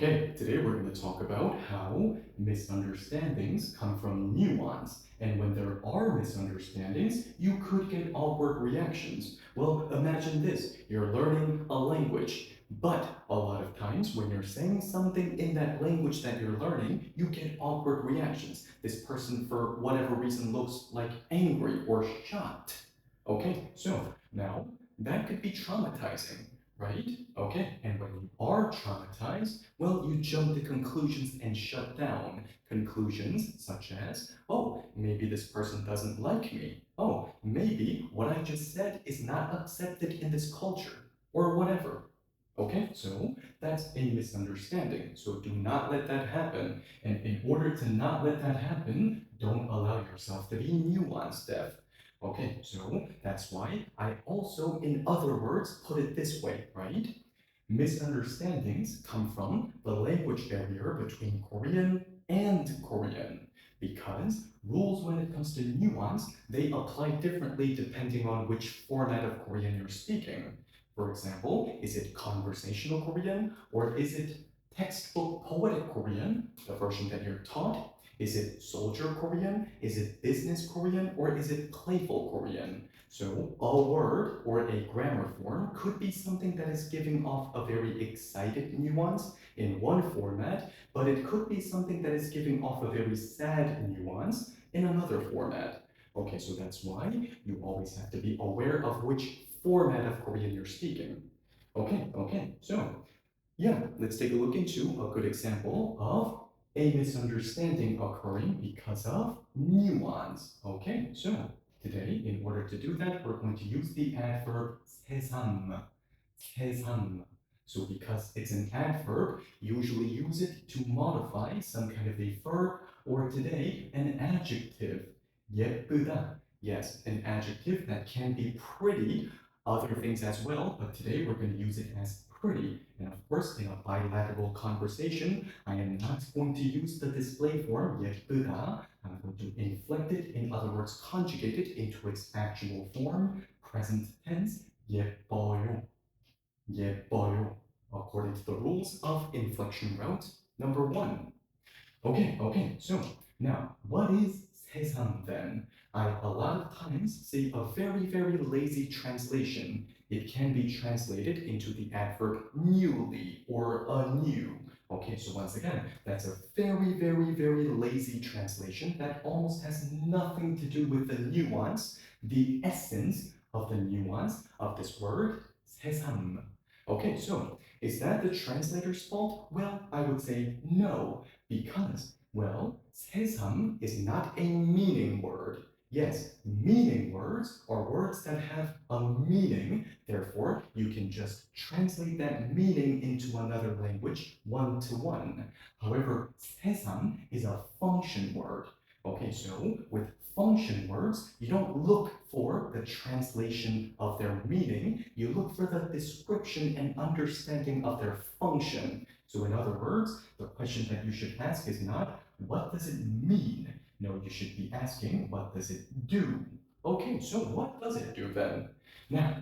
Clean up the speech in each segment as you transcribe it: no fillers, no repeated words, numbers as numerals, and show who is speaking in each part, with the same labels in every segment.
Speaker 1: Okay, today we're going to talk about how misunderstandings come from nuance. And when there are misunderstandings, you could get awkward reactions. Well, imagine this, you're learning a language, but a lot of times when you're saying something in that language that you're learning, you get awkward reactions. This person, for whatever reason, looks like angry or shocked. Okay, so now that could be traumatizing, right? Okay, and when you are traumatized, well, you jump to conclusions and shut down. Conclusions such as, oh, maybe this person doesn't like me. Oh, maybe what I just said is not accepted in this culture, or whatever. Okay, so that's a misunderstanding. So do not let that happen. And in order to not let that happen, don't allow yourself to be nuanced, deaf. Okay, so that's why I also, in other words, put it this way, right? Misunderstandings come from the language barrier between Korean and Korean because rules when it comes to nuance, they apply differently depending on which format of Korean you're speaking. For example, is it conversational Korean or is it textbook poetic Korean, the version that you're taught? Is it soldier Korean? Is it business Korean? Or is it playful Korean? So a word or a grammar form could be something that is giving off a very excited nuance in one format, but it could be something that is giving off a very sad nuance in another format. Okay, so that's why you always have to be aware of which format of Korean you're speaking. Okay, so yeah, let's take a look into a good example of a misunderstanding occurring because of nuance. Okay, so today, in order to do that, we're going to use the adverb 세상, 세상. So because it's an adverb, usually use it to modify some kind of a verb, or today, an adjective. 예쁘다. Yes, an adjective that can be pretty, other things as well, but today we're going to use it as pretty. And of course, in a bilateral conversation, I am not going to use the display form 예쁘다. I'm going to inflect it, in other words, conjugate it into its actual form, present tense, 예뻐요, 예뻐요, according to the rules of inflection route number 1. Okay, so now, what is 세상 then? I a lot of times see a very lazy translation. It can be translated into the adverb newly or anew. Okay, so once again, that's a very lazy translation that almost has nothing to do with the nuance, the essence of the nuance of this word, 세상. Okay, so is that the translator's fault? Well, I would say no. Because, well, 세상 is not a meaning word. Yes, meaning words are words that have a meaning. Therefore, you can just translate that meaning into another language one to one. However, 세상 is a function word. Okay, so with function words, you don't look for the translation of their meaning. You look for the description and understanding of their function. So in other words, the question that you should ask is not, what does it mean? No, you should be asking, what does it do? Okay, so what does it do then? Now,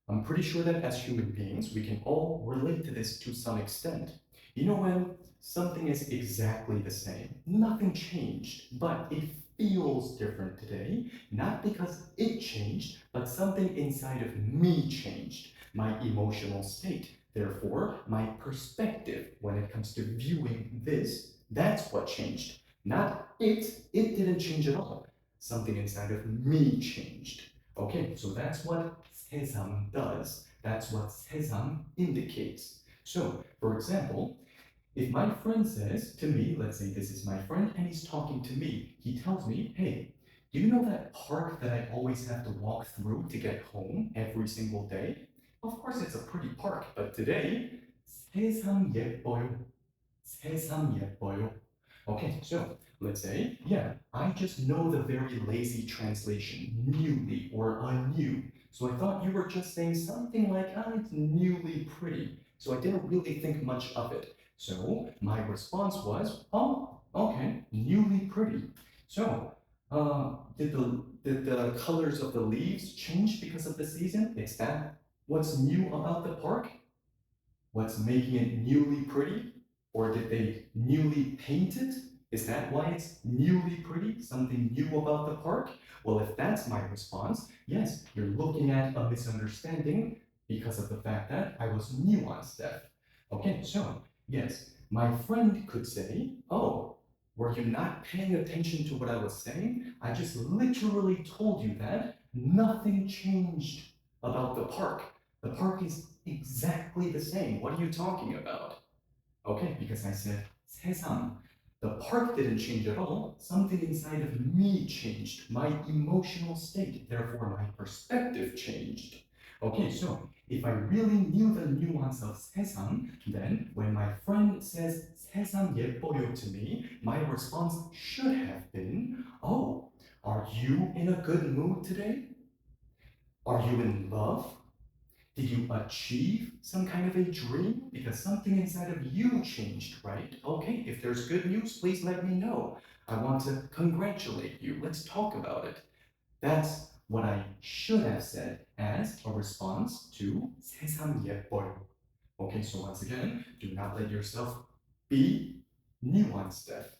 Speaker 1: I'm pretty sure that as human beings, we can all relate to this to some extent. You know when something is exactly the same, nothing changed, but it feels different today, not because it changed, but something inside of me changed, my emotional state. Therefore, my perspective when it comes to viewing this, that's what changed. Not it didn't change at all. Something inside of me changed. Okay, so that's what 세상 does. That's what 세상 indicates. So, for example, if my friend says to me, let's say this is my friend and he's talking to me, he tells me, hey, do you know that park that I always have to walk through to get home every single day? Of course, it's a pretty park, but today, 세상 예뻐요. 세상 예뻐요. Okay, so let's say, yeah, I just know the very lazy translation, newly or anew. So I thought you were just saying something like, it's newly pretty. So I didn't really think much of it. So my response was, oh, okay, newly pretty. So, did the colors of the leaves change because of the season? Is that what's new about the park? What's making it newly pretty? Or did they newly paint it? Is that why it's newly pretty? Something new about the park? Well, if that's my response, yes, you're looking at a misunderstanding because of the fact that I was nuance deaf. Okay, so yes, my friend could say, oh, were you not paying attention to what I was saying? I just literally told you that nothing changed about the park. The park is exactly the same. What are you talking about? Okay, because I said 세상. The park didn't change at all. Something inside of me changed. My emotional state, therefore my perspective changed. Okay, so if I really knew the nuance of 세상, then when my friend says 세상 예뻐요 to me, my response should have been, oh, are you in a good mood today? Are you in love? Did you achieve some kind of a dream? Because something inside of you changed, right? Okay, if there's good news, please let me know. I want to congratulate you. Let's talk about it. That's what I should have said as a response to 세상 예뻐요. Okay, so once again, do not let yourself be nuance deaf.